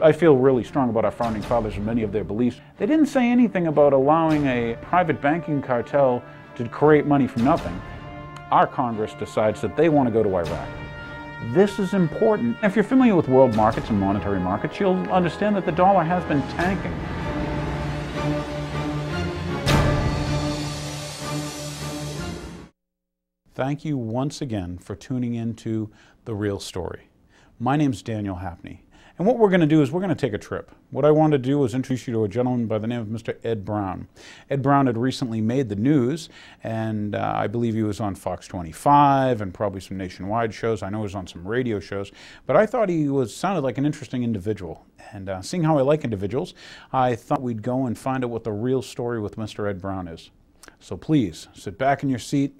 I feel really strong about our founding fathers and many of their beliefs. They didn't say anything about allowing a private banking cartel to create money from nothing. Our Congress decides that they want to go to Iraq. This is important. If you're familiar with world markets and monetary markets, you'll understand that the dollar has been tanking. Thank you once again for tuning in to The Real Story. My name's Daniel Hapney, and what we're going to do is we're going to take a trip. What I want to do is introduce you to a gentleman by the name of Mr. Ed Brown. Ed Brown had recently made the news, and I believe he was on Fox 25 and probably some nationwide shows. I know he was on some radio shows, but I thought he sounded like an interesting individual. And seeing how I like individuals, I thought we'd go and find out what the real story with Mr. Ed Brown is. So please, sit back in your seat.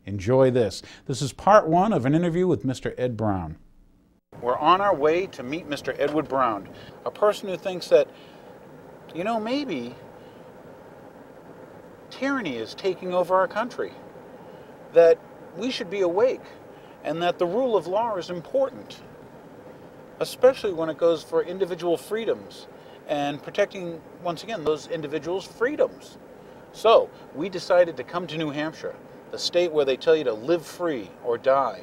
Enjoy this. This is part one of an interview with Mr. Ed Brown. We're on our way to meet Mr. Edward Brown, a person who thinks that, you know, maybe tyranny is taking over our country, that we should be awake, and that the rule of law is important, especially when it goes for individual freedoms and protecting, once again, those individuals' freedoms. So, we decided to come to New Hampshire, the state where they tell you to live free or die.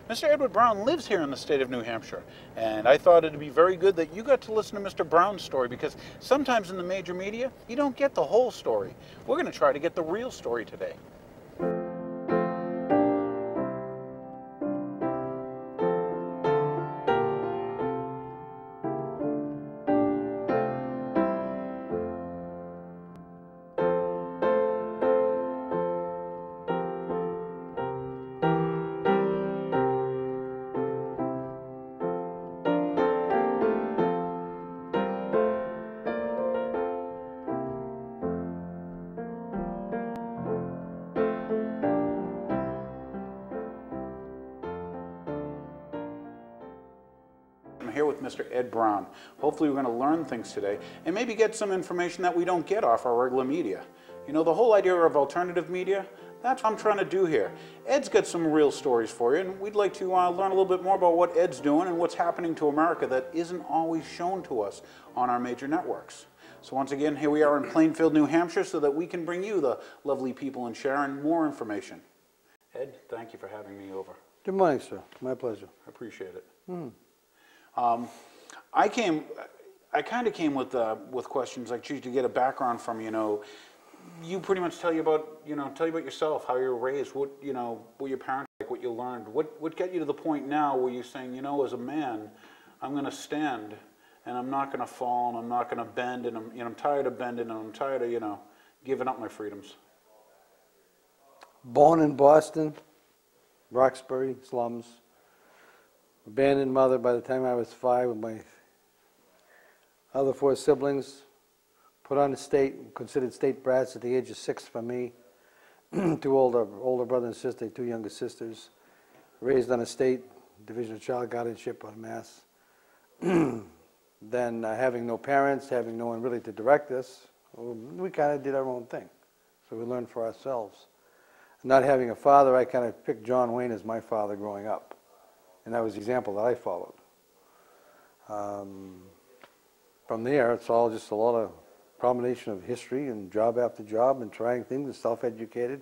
Mr. Edward Brown lives here in the state of New Hampshire, and I thought it'd be very good that you got to listen to Mr. Brown's story, because sometimes in the major media, you don't get the whole story. We're going to try to get the real story today. I'm here with Mr. Ed Brown. Hopefully we're going to learn things today and maybe get some information that we don't get off our regular media. You know, the whole idea of alternative media, that's what I'm trying to do here. Ed's got some real stories for you, and we'd like to learn a little bit more about what Ed's doing and what's happening to America that isn't always shown to us on our major networks. So once again, here we are in Plainfield, New Hampshire, so that we can bring you, the lovely people in Sharon, more information. Ed, thank you for having me over. Good morning, sir. My pleasure. I appreciate it. I kind of came with questions like, geez, to get a background from, you know, you pretty much tell you about yourself, how you were raised, what your parents like, what you learned, what got you to the point now where you're saying, you know, as a man, I'm going to stand and I'm not going to fall and I'm not going to bend, and I'm tired of bending, and I'm tired of, you know, giving up my freedoms. Born in Boston, Roxbury slums. Abandoned mother by the time I was 5 with my other 4 siblings. Put on the state, considered state brats at the age of 6 for me. 2 older brother and sister, 2 younger sisters. Raised on a state Division of Child Guardianship on Mass. Then having no parents, having no one really to direct us, we kind of did our own thing. So we learned for ourselves. Not having a father, I kind of picked John Wayne as my father growing up. And that was the example that I followed. From there, it's all just a lot of combination of history and job after job and trying things and self-educated.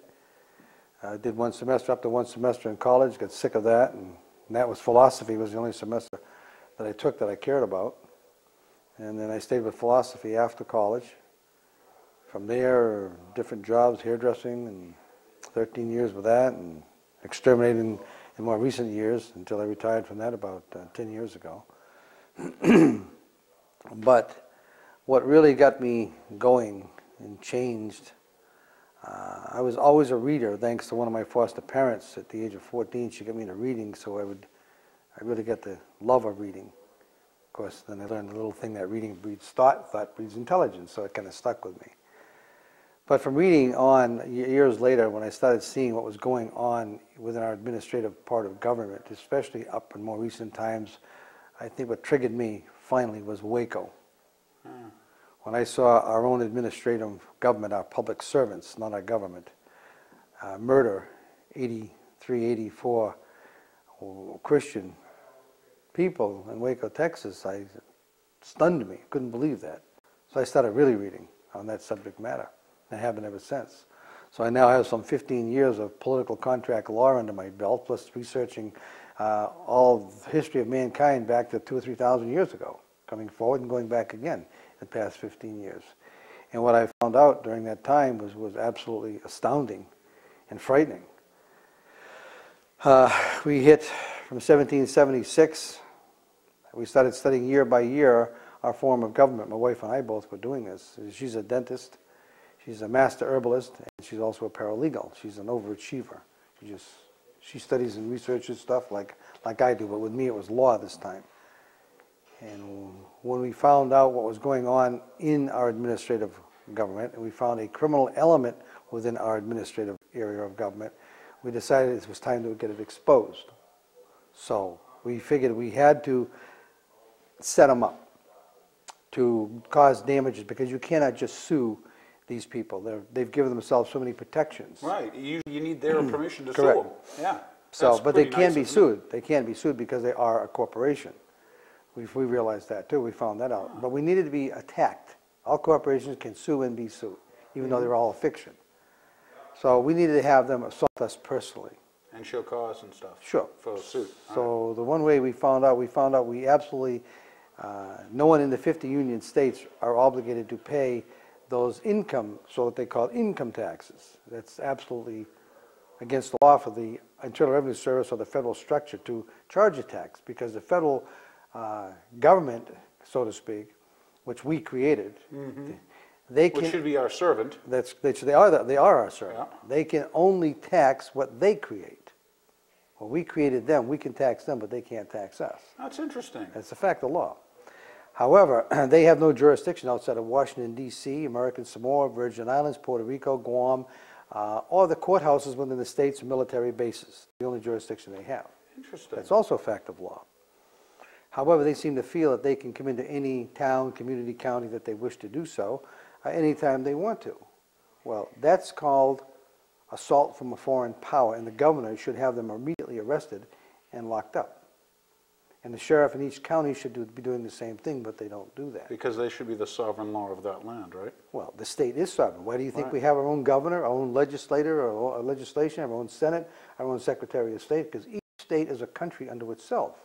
I did 1 semester, up to 1 semester in college, got sick of that, and that was philosophy, was the only semester that I took that I cared about. And then I stayed with philosophy after college. From there, different jobs, hairdressing, and 13 years with that, and exterminating in more recent years, until I retired from that about 10 years ago. But what really got me going and changed, I was always a reader, thanks to one of my foster parents. At the age of 14, she got me into reading, so I really got the love of reading. Of course, then I learned the little thing that reading breeds thought breeds intelligence, so it kind of stuck with me. But from reading on, years later, when I started seeing what was going on within our administrative part of government, especially up in more recent times, I think what triggered me finally was Waco. When I saw our own administrative government, our public servants, not our government, murder 83, 84 Christian people in Waco, Texas, stunned me. Couldn't believe that. So I started really reading on that subject matter, and have been ever since. So I now have some 15 years of political contract law under my belt, plus researching all the history of mankind back to 2,000 or 3,000 years ago, coming forward and going back again in the past 15 years. And what I found out during that time was absolutely astounding and frightening. We hit from 1776, we started studying year by year our form of government. My wife and I both were doing this. She's a dentist, she's a master herbalist, and she's also a paralegal. She's an overachiever. She studies and researches stuff like I do, but with me it was law this time. And when we found out what was going on in our administrative government, and we found a criminal element within our administrative area of government, we decided it was time to get it exposed. So we figured we had to set them up to cause damages, because you cannot just sue these people. They've given themselves so many protections. Right. You need their permission to Correct. sue them. Yeah. So, but they can be sued. They can be sued because they are a corporation. We realized that too. We found that out. But we needed to be attacked. All corporations can sue and be sued, even though they're all a fiction. So we needed to have them assault us personally. And show cause and stuff. Sure. For a suit. So the one way we found out we absolutely, no one in the 50 union states are obligated to pay those income, so what they call income taxes. That's absolutely against the law for the Internal Revenue Service or the federal structure to charge a tax, because the federal government, so to speak, which we created, they can. Which should be our servant. They are our servant. Yeah. They can only tax what they create. Well, we created them. We can tax them, but they can't tax us. That's interesting. It's a fact of law. However, they have no jurisdiction outside of Washington, D.C., American Samoa, Virgin Islands, Puerto Rico, Guam, or the courthouses within the states and military bases. The only jurisdiction they have. Interesting. That's also a fact of law. However, they seem to feel that they can come into any town, community, county that they wish to do so anytime they want to. Well, that's called assault from a foreign power, and the governor should have them immediately arrested and locked up. And the sheriff in each county should be doing the same thing, but they don't do that. Because they should be the sovereign law of that land, right? Well, the state is sovereign. Why do you think we have our own governor, our own legislator, or legislation, our own Senate, our own Secretary of State? Because each state is a country unto itself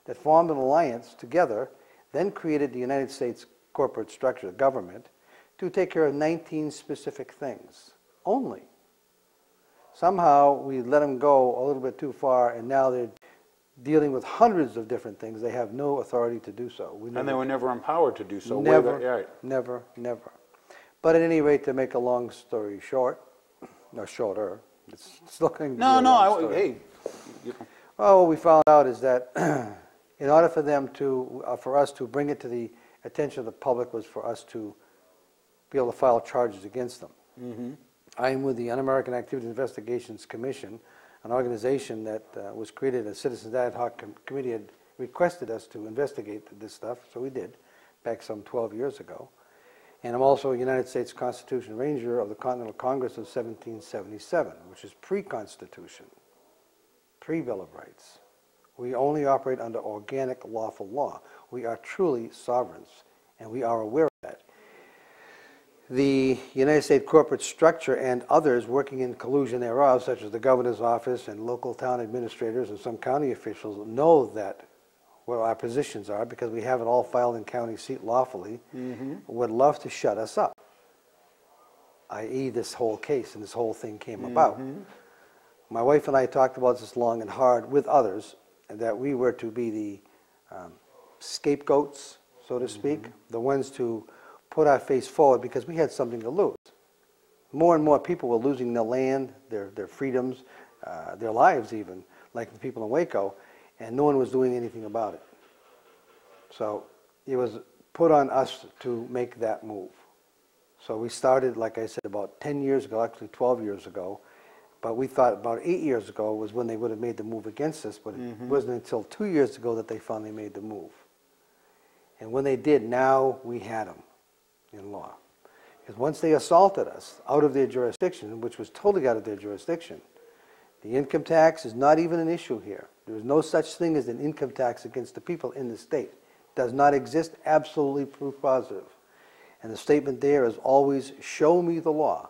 that formed an alliance together, then created the United States corporate structure, the government, to take care of 19 specific things only. Somehow we let them go a little bit too far, and now they're dealing with hundreds of different things. They have no authority to do so. And they were never empowered to do so. Never, never. But at any rate, to make a long story short, or shorter, it's looking. Hey. Well, what we found out is that in order for them to, for us to bring it to the attention of the public, was for us to be able to file charges against them. I am with the Un-American Activities Investigations Commission, an organization that was created, a Citizens Ad Hoc Committee had requested us to investigate this stuff, so we did, back some 12 years ago. And I'm also a United States Constitution Ranger of the Continental Congress of 1777, which is pre-Constitution, pre-Bill of Rights. We only operate under organic lawful law. We are truly sovereigns, and we are aware of that. The United States corporate structure and others working in collusion thereof, such as the governor's office and local town administrators and some county officials, know that where our positions are, because we have it all filed in county seat lawfully, would love to shut us up, i.e. this whole case and this whole thing came about. My wife and I talked about this long and hard with others, and that we were to be the scapegoats, so to speak, the ones to put our face forward, because we had something to lose. More and more people were losing their land, their freedoms, their lives even, like the people in Waco, and no one was doing anything about it. So it was put on us to make that move. So we started, like I said, about 10 years ago, actually 12 years ago, but we thought about 8 years ago was when they would have made the move against us, but it wasn't until 2 years ago that they finally made the move. And when they did, now we had them in law. Because once they assaulted us out of their jurisdiction, which was totally out of their jurisdiction, the income tax is not even an issue here. There is no such thing as an income tax against the people in the state. Does not exist, absolutely proof positive. And the statement there is always, show me the law,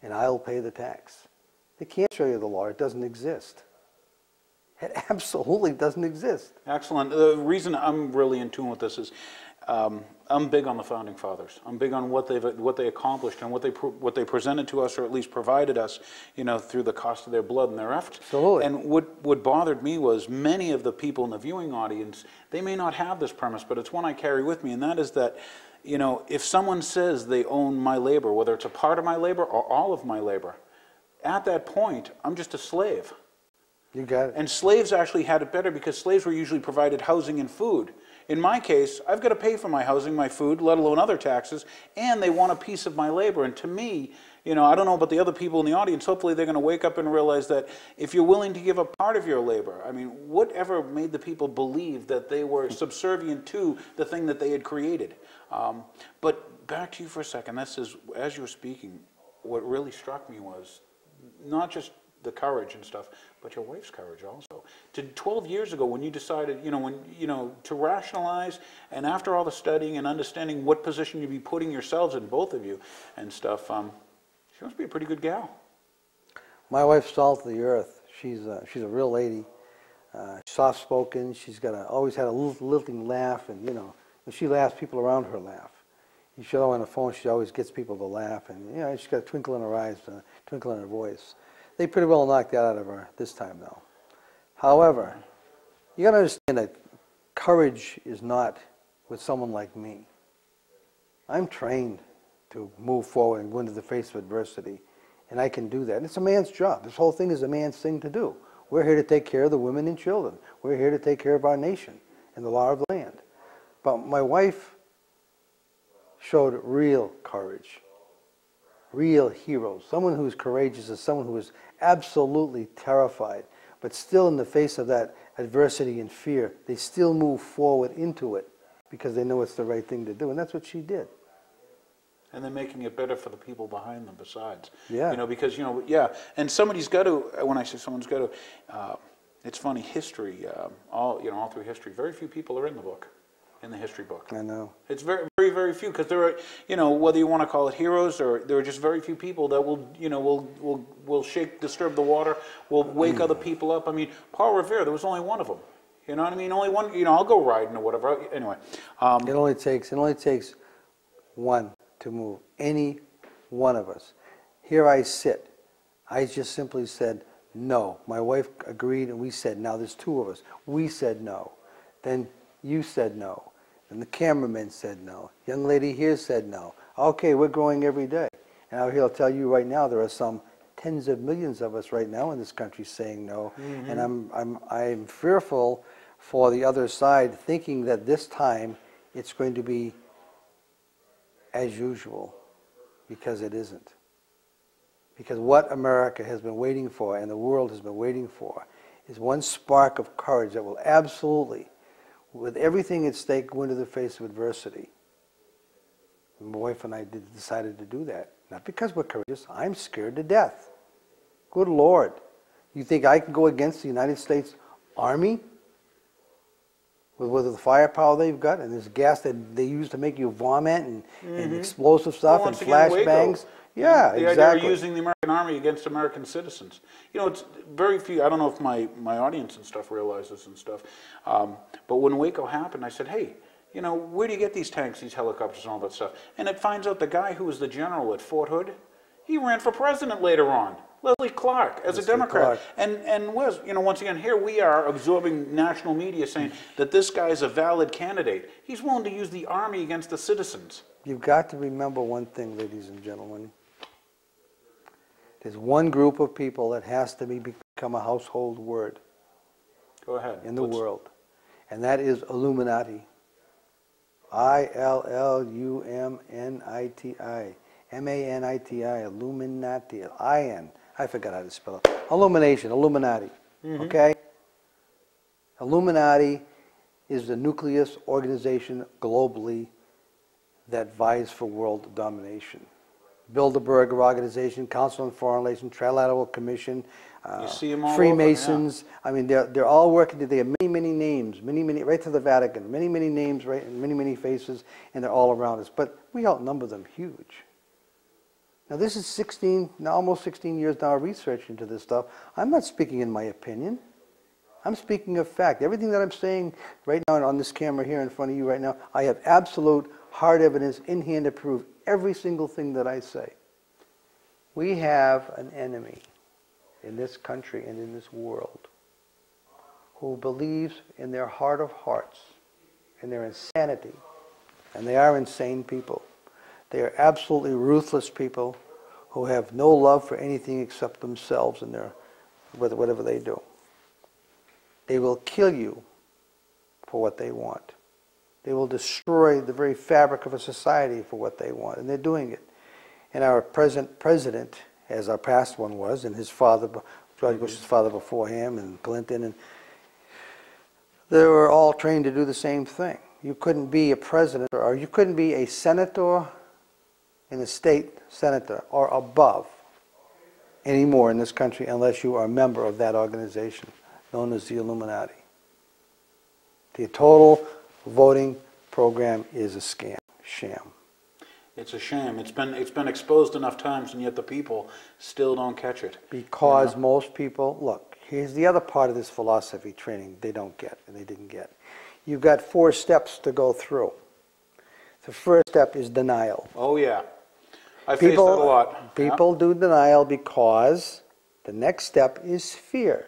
and I'll pay the tax. They can't show you the law. It doesn't exist. It absolutely doesn't exist. Excellent. The reason I'm really in tune with this is I'm big on the Founding Fathers. I'm big on what they accomplished and what they presented to us, or at least provided us, through the cost of their blood and their effort. Absolutely. And what bothered me was many of the people in the viewing audience, they may not have this premise, but it's one I carry with me, and that is that, if someone says they own my labor, whether it's a part of my labor or all of my labor, at that point, I'm just a slave. You got it. And slaves actually had it better because slaves were usually provided housing and food. In my case, I've got to pay for my housing, my food, let alone other taxes, and they want a piece of my labor. And to me, I don't know about the other people in the audience, hopefully they're going to wake up and realize that if you're willing to give up part of your labor, I mean, whatever made the people believe that they were subservient to the thing that they had created. But back to you for a second. This is, as you were speaking, what really struck me was not just the courage and stuff, but your wife's courage also. 12 years ago, when you decided, to rationalize, and after all the studying and understanding what position you'd be putting yourselves in, both of you, and stuff, she must be a pretty good gal. My wife's salt of the earth. She's a real lady, soft-spoken. She's always had a lilting laugh, and when she laughs, people around her laugh. You show her on the phone, she always gets people to laugh, and she's got a twinkle in her eyes, a twinkle in her voice. They pretty well knocked that out of her this time, though. However, you got to understand that courage is not with someone like me. I'm trained to move forward and go into the face of adversity, and I can do that. And it's a man's job. This whole thing is a man's thing to do. We're here to take care of the women and children. We're here to take care of our nation and the law of the land. But my wife showed real courage. Real heroes. Someone who is courageous is someone who is absolutely terrified, but still in the face of that adversity and fear, they still move forward into it because they know it's the right thing to do, and that's what she did. And they're making it better for the people behind them besides. Yeah. Because, and somebody's got to, when I say someone's got to, it's funny, history, all through history, very few people are in the book. In the history book. I know. It's very, very, very few, because there are, whether you want to call it heroes, or there are just very few people that will disturb the water, will wake other people up. I mean, Paul Revere, there was only one of them. You know what I mean? Only one, I'll go riding or whatever. Anyway. It only takes one to move. Any one of us. Here I sit. I just simply said no. My wife agreed, and we said, now there's two of us. We said no. Then you said no. And the cameraman said no. Young lady here said no. Okay, we're growing every day. And out here, I'll tell you right now, there are some tens of millions of us right now in this country saying no. Mm-hmm. And I'm fearful for the other side, thinking that this time it's going to be as usual, because it isn't. Because what America has been waiting for, and the world has been waiting for, is one spark of courage that will absolutely, with everything at stake, go into the face of adversity. My wife and I decided to do that. Not because we're courageous. I'm scared to death. Good Lord. You think I can go against the United States Army? With the firepower they've got, and this gas that they use to make you vomit, and explosive stuff, and flashbangs. Yeah, the exactly. idea of using the American Army against American citizens. It's very few. I don't know if my audience and stuff realizes and stuff. But when Waco happened, I said, hey, where do you get these tanks, these helicopters, and all that stuff? And it finds out the guy who was the general at Fort Hood, he ran for president later on. Leslie Clark, as a Democrat. And was, once again, here we are absorbing national media saying that this guy is a valid candidate. He's willing to use the Army against the citizens. You've got to remember one thing, ladies and gentlemen. There's one group of people that has to become a household word. Go ahead. In the world. And that is Illuminati. I-L-L-U-M-N-I-T-I. M-A-N-I-T-I. Illuminati. I-N. I forgot how to spell it. Illumination. Illuminati. Okay? Illuminati is the nucleus organization globally that vies for world domination. Bilderberg Organization, Council on Foreign Relations, Trilateral Commission, You see 'em all Freemasons. I mean, they're all working together. They have many, many names, many, right to the Vatican, many, many names, right, and many, many faces, and they're all around us. But we outnumber them huge. Now, this is 16, now almost 16 years now of research into this stuff. I'm not speaking in my opinion. I'm speaking of fact. Everything that I'm saying right now on this camera here in front of you right now, I have absolute hard evidence in hand to prove every single thing that I say. We have an enemy in this country and in this world who believes in their heart of hearts in their insanity, and they are insane people. They are absolutely ruthless people who have no love for anything except themselves and their whatever they do. They will kill you for what they want. They will destroy the very fabric of a society for what they want, and they're doing it. And our present president, as our past one was, and his father, George Bush's father before him, and Clinton, and they were all trained to do the same thing. You couldn't be a president, or you couldn't be a senator in a state senator or above anymore in this country unless you are a member of that organization known as the Illuminati. The total voting program is a scam, sham. It's a shame. It's been exposed enough times, and yet the people still don't catch it. Because most people, look, here's the other part of this philosophy training they don't get, and they didn't get. You've got 4 steps to go through. The first step is denial. Oh yeah, I face that a lot. People do denial because the next step is fear.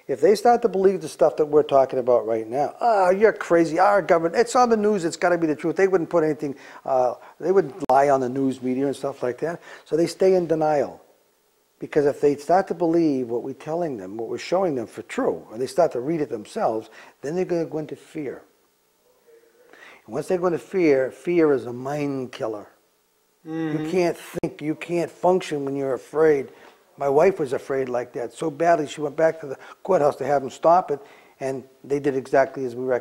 If they start to believe the stuff that we're talking about right now, you're crazy, our government, it's on the news, it's got to be the truth. They wouldn't put anything, they wouldn't lie on the news media and stuff like that. So they stay in denial. Because if they start to believe what we're telling them, what we're showing them for true, and they start to read it themselves, then they're going to go into fear. And once they go into fear, fear is a mind killer. Mm-hmm. You can't think, you can't function when you're afraid. My wife was afraid like that so badly she went back to the courthouse to have them stop it, and they did exactly as we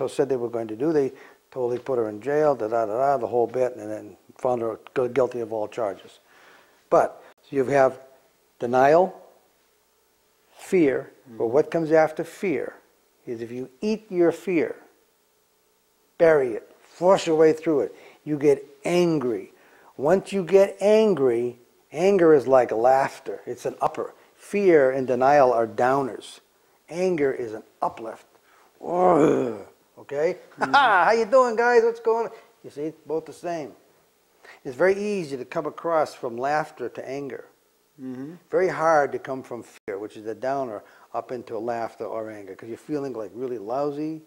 said they were going to do. They totally put her in jail, the whole bit, and then found her guilty of all charges. But so you have denial, fear, but what comes after fear is if you eat your fear, bury it, force your way through it, you get angry. Once you get angry, anger is like laughter. It's an upper. Fear and denial are downers. Anger is an uplift. Okay? Mm-hmm. How you doing, guys? What's going on? You see, it's both the same. It's very easy to come across from laughter to anger. Mm-hmm. Very hard to come from fear, which is a downer, up into laughter or anger, because you're feeling like really lousy.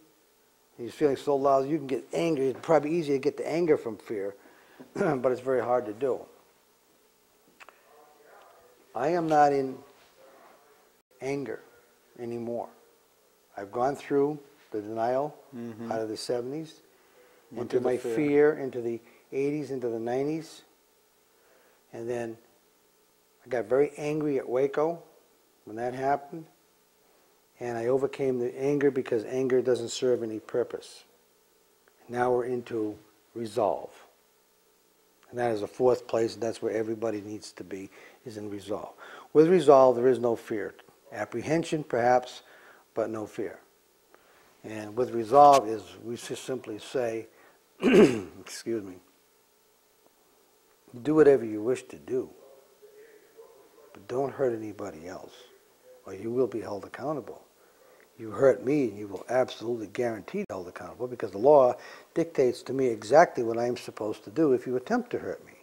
You're feeling so lousy, you can get angry. It's probably easier to get the anger from fear, but it's very hard to do. I am not in anger anymore. I've gone through the denial out of the 70s, into my fear, into the 80s, into the 90s, and then I got very angry at Waco when that happened, and I overcame the anger because anger doesn't serve any purpose. Now we're into resolve. And that is the 4th place, and that's where everybody needs to be, is in resolve. With resolve, there is no fear. Apprehension, perhaps, but no fear. And with resolve is, we just simply say, excuse me, do whatever you wish to do, but don't hurt anybody else, or you will be held accountable. You hurt me, and you will absolutely guaranteed held accountable, because the law dictates to me exactly what I am supposed to do if you attempt to hurt me.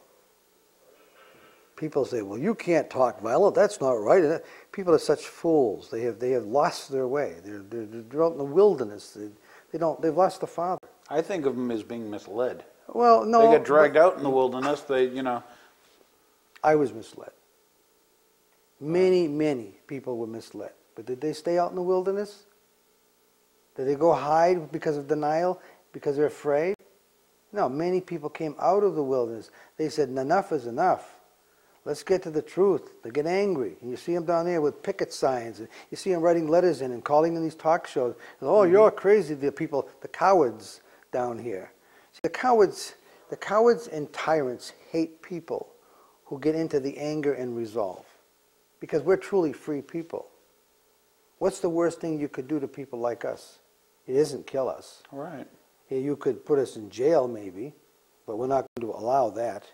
People say, well, you can't talk violent, that's not right. People are such fools. They have lost their way. They're out in the wilderness. They've lost the Father. I think of them as being misled. Well, no. They get dragged out in the wilderness. I was misled. Many, many people were misled. But did they stay out in the wilderness? Did they go hide because of denial, because they're afraid? No, many people came out of the wilderness. They said, enough is enough. Let's get to the truth. They get angry. And you see them down there with picket signs. And you see them writing letters in and calling in these talk shows. And, oh, you're crazy, the people, the cowards down here. See, the cowards and tyrants hate people who get into the anger and resolve. Because we're truly free people. What's the worst thing you could do to people like us? It isn't kill us. Right. You could put us in jail maybe, but we're not going to allow that.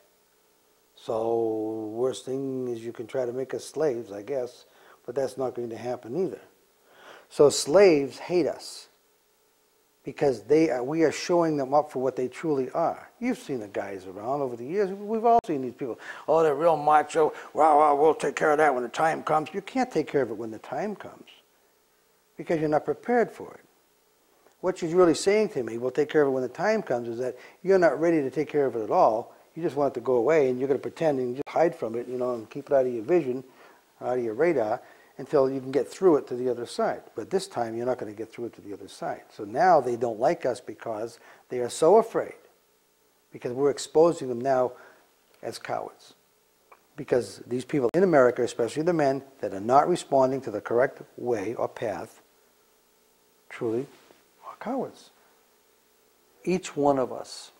So worst thing is you can try to make us slaves, I guess, but that's not going to happen either. So slaves hate us because we are showing them up for what they truly are. You've seen the guys around over the years. We've all seen these people. Oh, they're real macho. Well, we'll take care of that when the time comes. You can't take care of it when the time comes because you're not prepared for it. What she's really saying to me, we'll take care of it when the time comes, is that you're not ready to take care of it at all. You just want it to go away, and you're going to pretend and just hide from it, and keep it out of your vision, out of your radar, until you can get through it to the other side. But this time, you're not going to get through it to the other side. So now they don't like us because they are so afraid, because we're exposing them now as cowards. Because these people in America, especially the men, that are not responding to the correct way or path, truly are cowards. Each one of us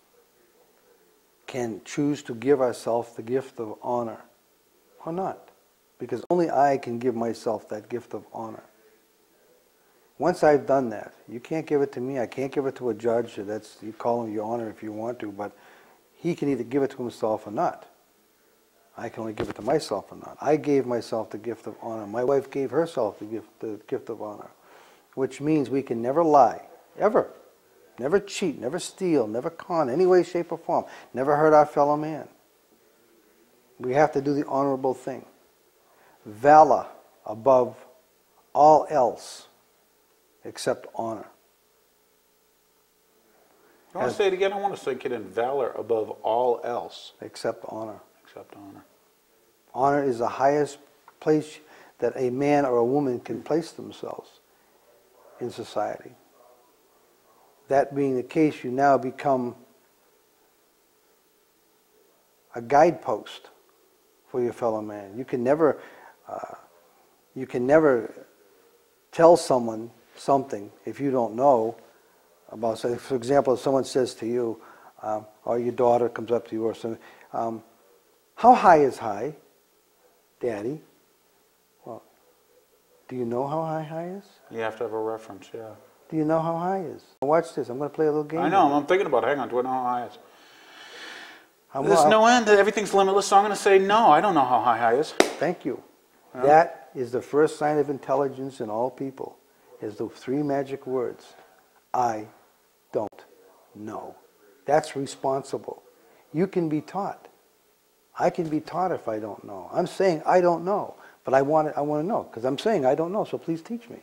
can choose to give ourselves the gift of honor or not. Because only I can give myself that gift of honor. Once I've done that, you can't give it to me, I can't give it to a judge, you call him your honor if you want to, but he can either give it to himself or not. I can only give it to myself or not. I gave myself the gift of honor. My wife gave herself the gift of honor, which means we can never lie, ever. Never cheat, never steal, never con, any way, shape, or form. Never hurt our fellow man. We have to do the honorable thing. Valor above all else except honor. I want to say it again. I want to sink it in. Valor above all else. Except honor. Except honor. Honor is the highest place that a man or a woman can place themselves in society. That being the case, you now become a guidepost for your fellow man. You can never tell someone something if you don't know about something. For example, if someone says to you, or your daughter comes up to you or something, how high is high, Daddy? Well, do you know how high is? You have to have a reference, yeah. Do you know how high is? Watch this. I'm going to play a little game. I know. I'm thinking about it. Hang on. Do I know how high is? There's no end. Everything's limitless, so I'm going to say no. I don't know how high is. Thank you. Yeah. That is the first sign of intelligence in all people, is the three magic words. I don't know. That's responsible. You can be taught. I can be taught if I don't know. I'm saying I don't know, but I want to know, because I'm saying I don't know, so please teach me.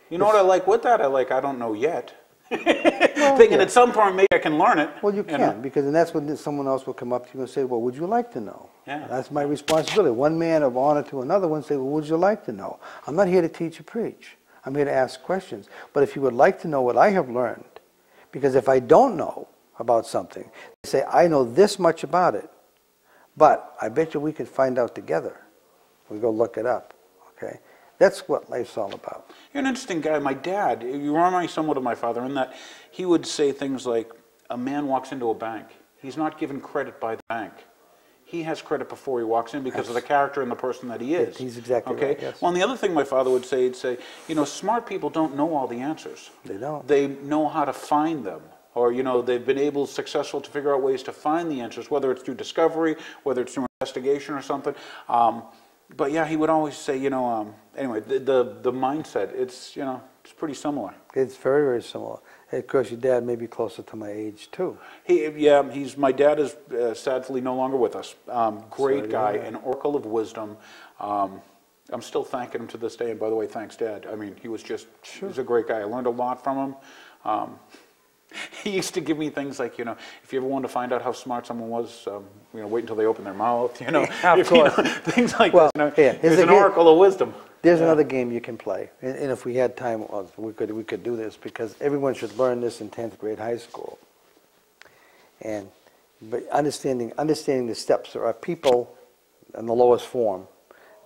You know what I like with that? I don't know yet. Well, thinking at some point maybe I can learn it. Well, you can, because then that's when someone else will come up to you and say, well, would you like to know? Yeah. That's my responsibility. One man of honor to another one say, well, would you like to know? I'm not here to teach or preach. I'm here to ask questions. But if you would like to know what I have learned, because if I don't know about something, they say, I know this much about it, but I bet you we could find out together. We go look it up, okay? That's what life's all about. You're an interesting guy. My dad, you remind me somewhat of my father in that he would say things like, a man walks into a bank. He's not given credit by the bank. He has credit before he walks in because of the character and the person that he is. He's exactly okay? right, yes. Well, and the other thing my father would say, he'd say, smart people don't know all the answers. They don't. They know how to find them. Or, they've been successful to figure out ways to find the answers, whether it's through discovery, whether it's through investigation or something. But yeah, he would always say, anyway, the mindset, it's pretty similar. It's very, very similar. And of course, your dad may be closer to my age too. My dad is sadly no longer with us. Great guy, an oracle of wisdom. I'm still thanking him to this day. And by the way, thanks, Dad. I mean, he was he's a great guy. I learned a lot from him. He used to give me things like, if you ever wanted to find out how smart someone was, wait until they open their mouth, Yeah, of course. Things like that. He's an oracle of wisdom. There's another game you can play, and if we had time, we could do this, because everyone should learn this in 10th grade high school. But understanding the steps, there are people in the lowest form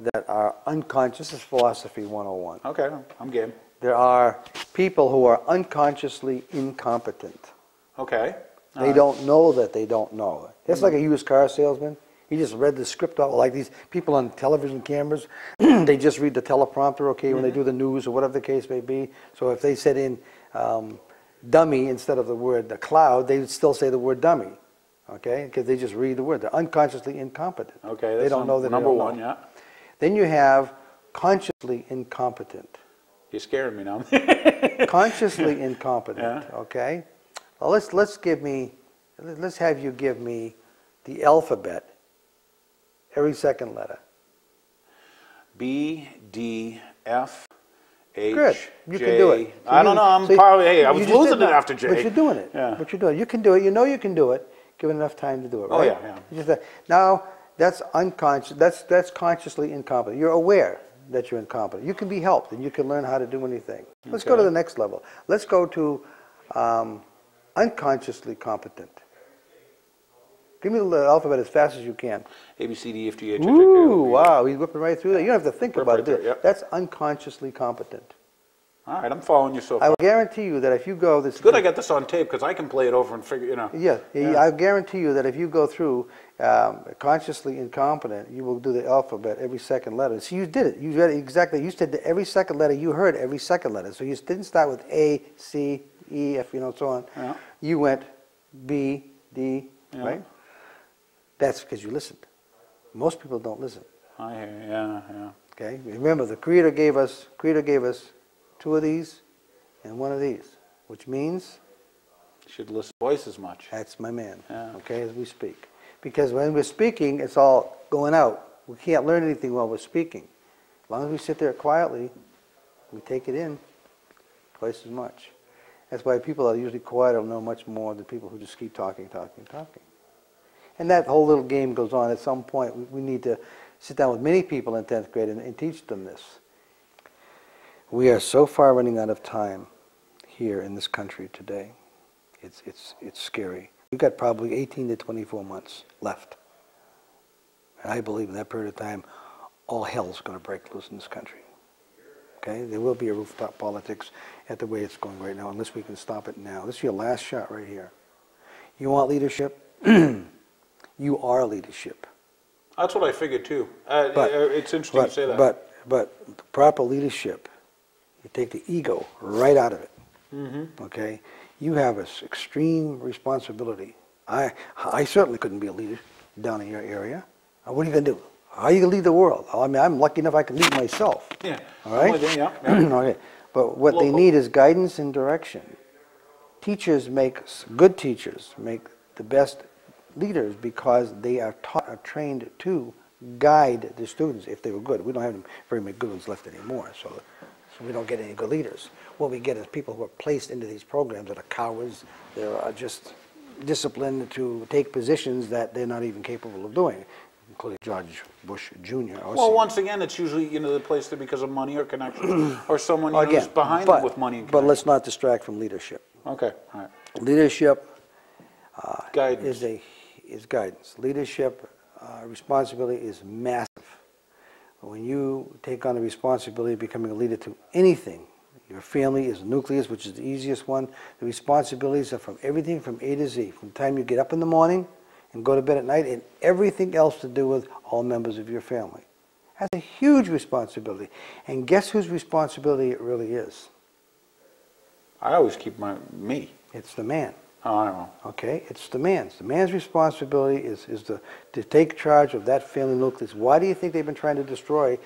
that are unconscious. This is philosophy 101. Okay, I'm game. There are people who are unconsciously incompetent. Okay. They don't know that they don't know. It's like a used car salesman. He just read the script out, like these people on television cameras, they just read the teleprompter, okay, when they do the news or whatever the case may be. So if they said in dummy instead of the word the cloud, they would still say the word dummy, okay, because they just read the word. They're unconsciously incompetent. Okay, they don't know that number they don't one, know. yeah. Then you have consciously incompetent. You're scaring me now. Consciously incompetent, Yeah. okay? Well, let's have you give me the alphabet, every second letter. B, D, F, H, Good. You J. can do it. So I don't know. I'm probably, hey, I was losing it after J. But you're doing it. Yeah. But you're doing it. You can do it. You know you can do it. Given enough time to do it, right? Oh, yeah, yeah. You just, now, that's unconscious. That's consciously incompetent. You're aware that you're incompetent. You can be helped, and you can learn how to do anything. Let's go to the next level. Let's go to unconsciously competent. Give me the alphabet as fast as you can. A, B, C, D, F, G, H, I, J, K, L, M, Ooh, N, O, P. wow, he's whipping right through that. You don't have to think about Right it. there, yep. That's unconsciously competent. All right, I'm following you so I far. will guarantee you that if you go this... It's good I got this on tape because I can play it over and figure, you know. Yeah, I guarantee you that if you go through consciously incompetent, you will do the alphabet every second letter. See, you did it. You read it exactly. You said that every second letter, you heard every second letter. So you didn't start with A, C, E, F, you know, so on. Yeah. You went B, D, Yeah. right? That's because you listened. Most people don't listen. I hear you. Yeah, yeah. Okay? Remember, the Creator gave us 2 of these and 1 of these, which means You should listen twice as much. that's my man, Yeah. okay, as we speak. Because when we're speaking, it's all going out. We can't learn anything while we're speaking. As long as we sit there quietly, we take it in twice as much. That's why people that are usually quiet will know much more than people who just keep talking. And that whole little game goes on. At some point, we need to sit down with many people in 10th grade and teach them this. We are so far running out of time here in this country today. It's scary. We've got probably 18 to 24 months left. And I believe in that period of time, all hell's going to break loose in this country. Okay? There will be a rooftop politics at the way it's going right now, unless we can stop it now. This is your last shot right here. You want leadership? You are leadership. That's what I figured too. It's interesting you say that. But proper leadership, you take the ego right out of it. Mm-hmm. Okay? You have an extreme responsibility. I certainly couldn't be a leader down in your area. What are you going to do? How are you going to lead the world? I mean, I'm lucky enough I can lead myself. Yeah. All right? Yeah. Okay. But what they need is guidance and direction. Good teachers make the best leaders because they are trained to guide the students if they were good. We don't have very many good ones left anymore, so we don't get any good leaders. What we get is people who are placed into these programs that are cowards. They're just disciplined to take positions that they're not even capable of doing, including George Bush Jr. Well, once again, it's usually they're placed there because of money or connections, or someone who's behind them with money and But connections. let's not distract from leadership. Okay, all right. Leadership Guidance. is guidance. Leadership responsibility is massive. When you take on the responsibility of becoming a leader to anything, your family is the nucleus, which is the easiest one. The responsibilities are from everything from A to Z, from the time you get up in the morning and go to bed at night, and everything else to do with all members of your family. That's a huge responsibility. And guess whose responsibility it really is? I always keep me. It's the man. Oh, I don't know. Okay, it's the man's. The man's responsibility is to take charge of that family nucleus. Why do you think they've been trying to destroy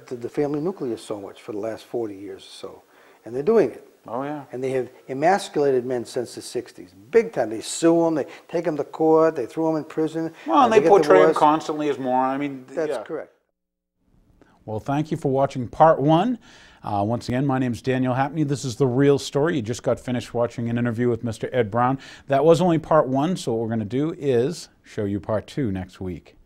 the family nucleus so much for the last 40 years or so? And they're doing it. Oh, yeah. And they have emasculated men since the 60s. Big time. They sue them, they take them to court, they throw them in prison. Well, and they portray them constantly as moron. I mean, that's correct. Well, thank you for watching part 1. Once again, my name is Daniel Hapney. This is The Real Story. You just got finished watching an interview with Mr. Ed Brown. That was only part 1, so what we're going to do is show you part 2 next week.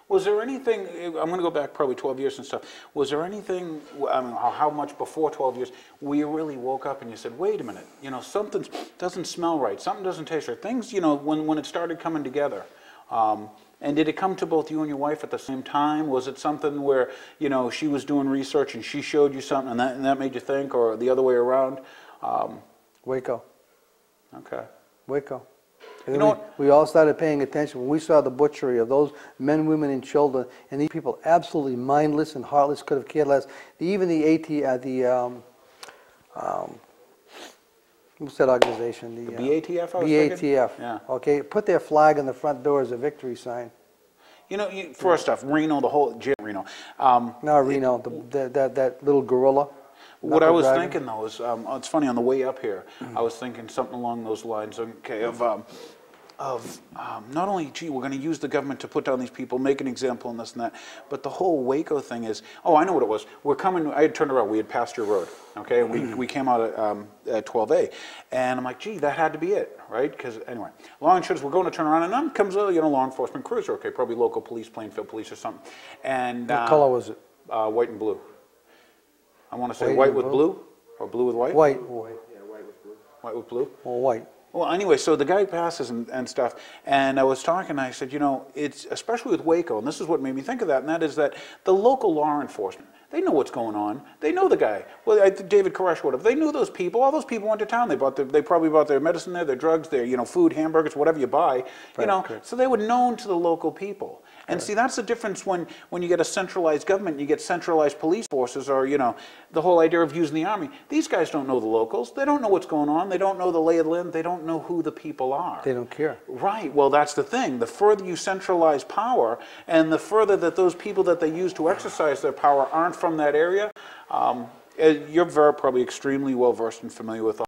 Was there anything, I'm going to go back probably 12 years and stuff, was there anything, I mean, how much before 12 years, where you really woke up and you said, wait a minute, you know, something doesn't smell right, something doesn't taste right, things, you know, when it started coming together. And did it come to both you and your wife at the same time? Was it something where, you know, she was doing research and she showed you something and that made you think, or the other way around? Waco. Okay. Waco. And You then know what? we all started paying attention when we saw the butchery of those men, women, and children, and these people absolutely mindless and heartless, could have cared less. Even what's that organization? The BATF, I was thinking? BATF. Yeah. Okay, put their flag on the front door as a victory sign. You know, first off, Reno, the whole, Reno. No, Reno, that little gorilla. What I was knuckle-dragging. thinking though is, it's funny, on the way up here, I was thinking something along those lines, okay, of not only, gee, we're going to use the government to put down these people, make an example and this and that, but the whole Waco thing is, oh, I know what it was. We're coming, I had turned around, we had passed your road, okay, and we came out at 12A, and I'm like, gee, that had to be it, right? Because anyway, long and short is we're going to turn around, and then comes a, you know, law enforcement cruiser, okay, probably local police, Plainfield police or something, and What color was it? white and blue. I want to say White white and with blue, or blue with white. White. White with blue. Or white. Well, anyway, so the guy passes and stuff, and I was talking, and I said, you know, it's, especially with Waco, and this is what made me think of that, and that is that the local law enforcement, they know what's going on. They know the guy. Well, David Koresh would have. They knew those people. All those people went to town. They probably bought their medicine there, their drugs, their, you know, food, hamburgers, whatever you buy, you know, correct. so they were known to the local people. And see, that's the difference when you get a centralized government, you get centralized police forces, or, you know, the whole idea of using the army. These guys don't know the locals. They don't know what's going on. They don't know the lay of the land. They don't know who the people are. They don't care. Right. Well, that's the thing. The further you centralize power, and the further that those people that they use to exercise their power aren't from that area, you're probably extremely well versed and familiar with all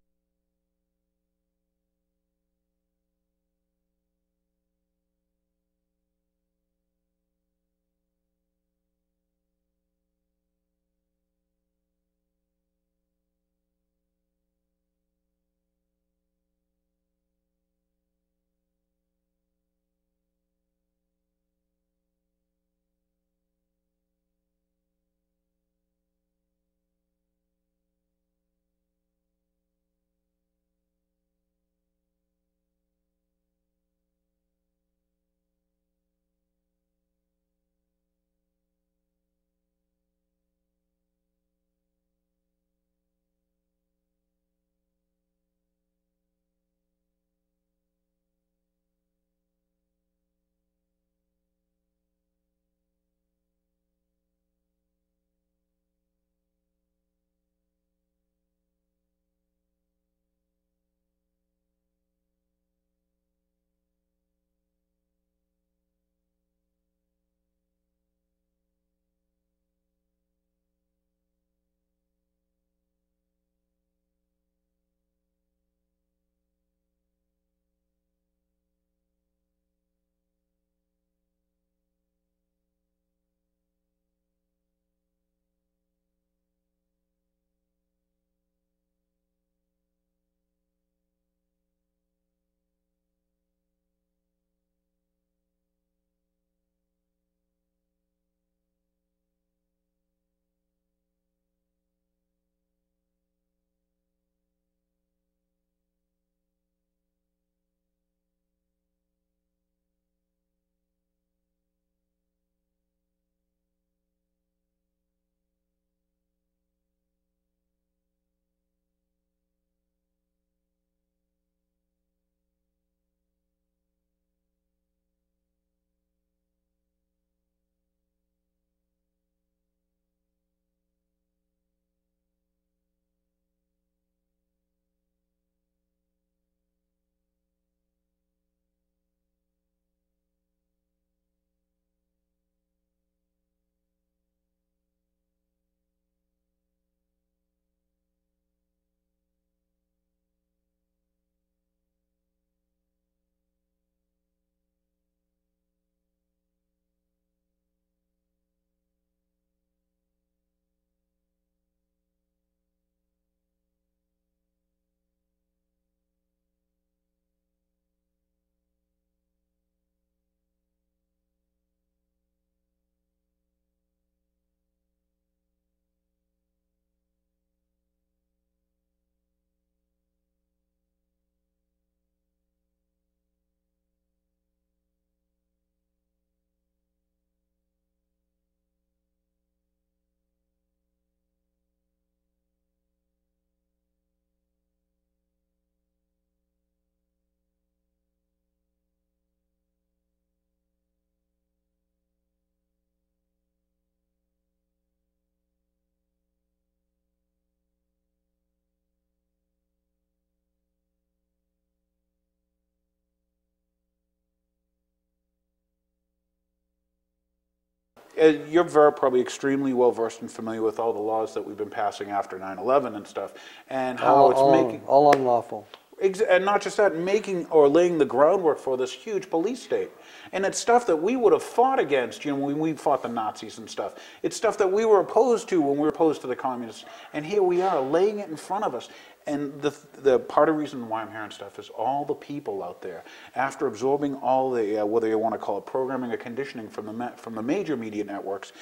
You're probably extremely well versed and familiar with all the laws that we've been passing after 9/11 and stuff, and how it's making all unlawful. And not just that, making or laying the groundwork for this huge police state. And it's stuff that we would have fought against, when we fought the Nazis and stuff. It's stuff that we were opposed to when we were opposed to the communists. And here we are, laying it in front of us. And the part of the reason why I'm hearing stuff is all the people out there, after absorbing all the, whether you want to call it programming or conditioning from the major media networks,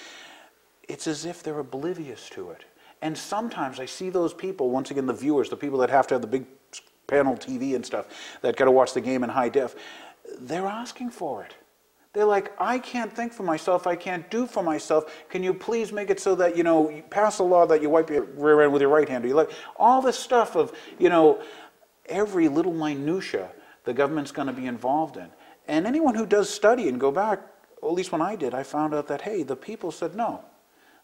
it's as if they're oblivious to it. And sometimes I see those people, once again, the viewers, the people that have to have the big panel TV and stuff, that got to watch the game in high def, they're asking for it. They're like, I can't think for myself, I can't do for myself. Can you please make it so that, you pass a law that you wipe your rear end with your right hand? Or you all this stuff of, every little minutia the government's going to be involved in. And anyone who does study and go back, or at least when I did, I found out that, hey, the people said no.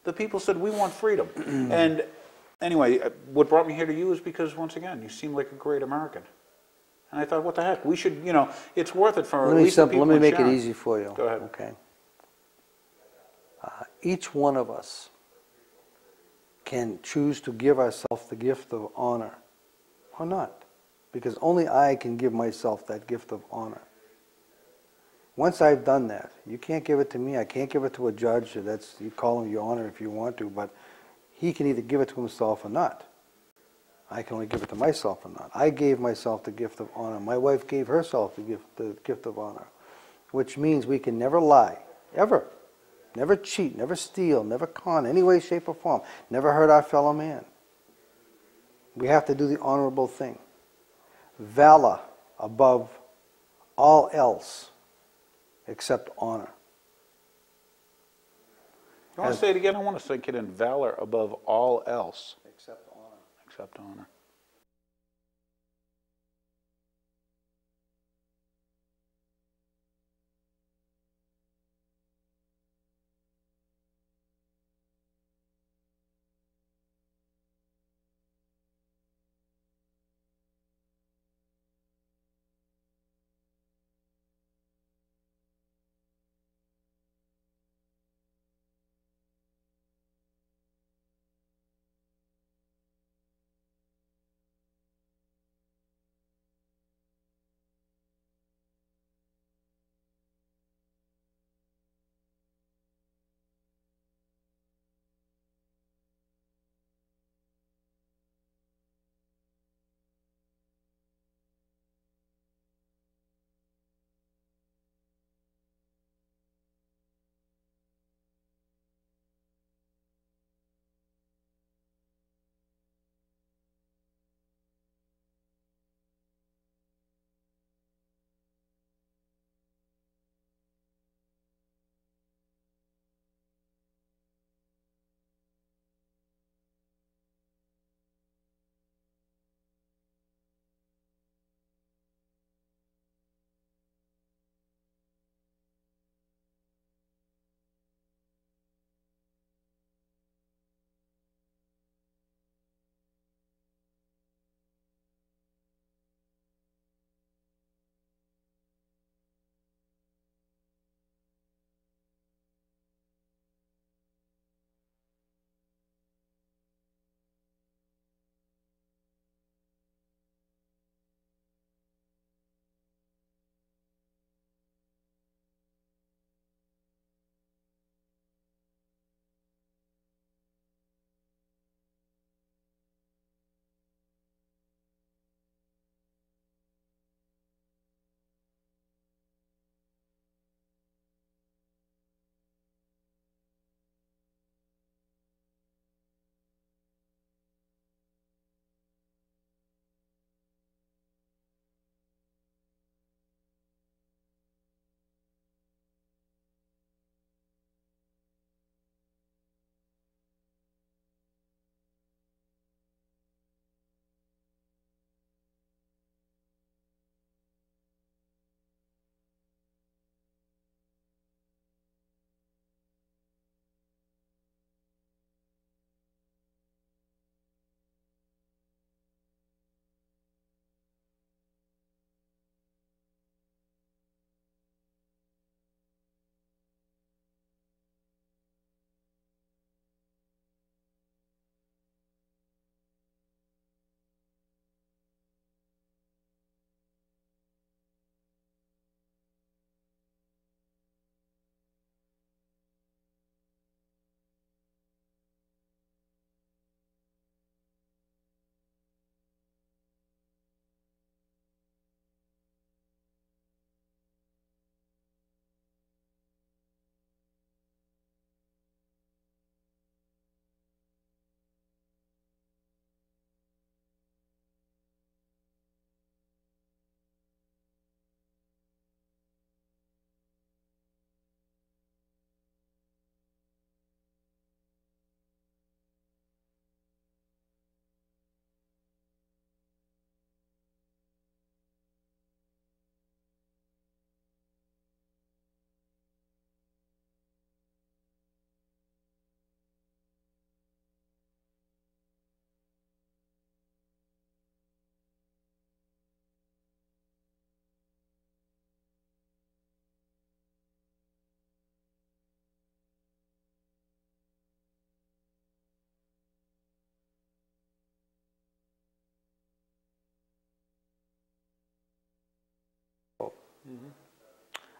The people said, we want freedom. And anyway, what brought me here to you is because, once again, you seem like a great American. And I thought, what the heck? We should, it's worth it for at least the people. Let me make it easy for you. Go ahead. Okay. Each one of us can choose to give ourselves the gift of honor or not. Because only I can give myself that gift of honor. Once I've done that, you can't give it to me, I can't give it to a judge, you call him your honor if you want to, but he can either give it to himself or not. I can only give it to myself or not. I gave myself the gift of honor. My wife gave herself the gift of honor, which means we can never lie, ever. Never cheat, never steal, never con, any way, shape, or form. Never hurt our fellow man. We have to do the honorable thing. Valor above all else except honor. You want to say it again? I want to sink it in. Valor above all else. Except honor. Except honor.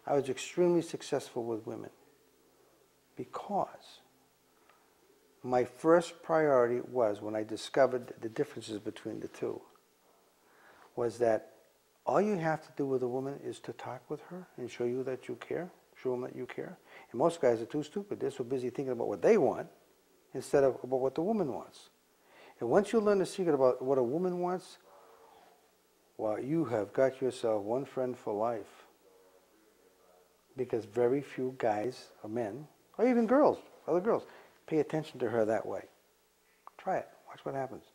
I was extremely successful with women because my first priority was, when I discovered the differences between the two, was that all you have to do with a woman is to talk with her and show you that you care, show them that you care. And most guys are too stupid. They're so busy thinking about what they want instead of about what the woman wants. And once you learn the secret about what a woman wants, well, you have got yourself one friend for life. Because very few guys or men, or even girls, other girls, pay attention to her that way. Try it. Watch what happens.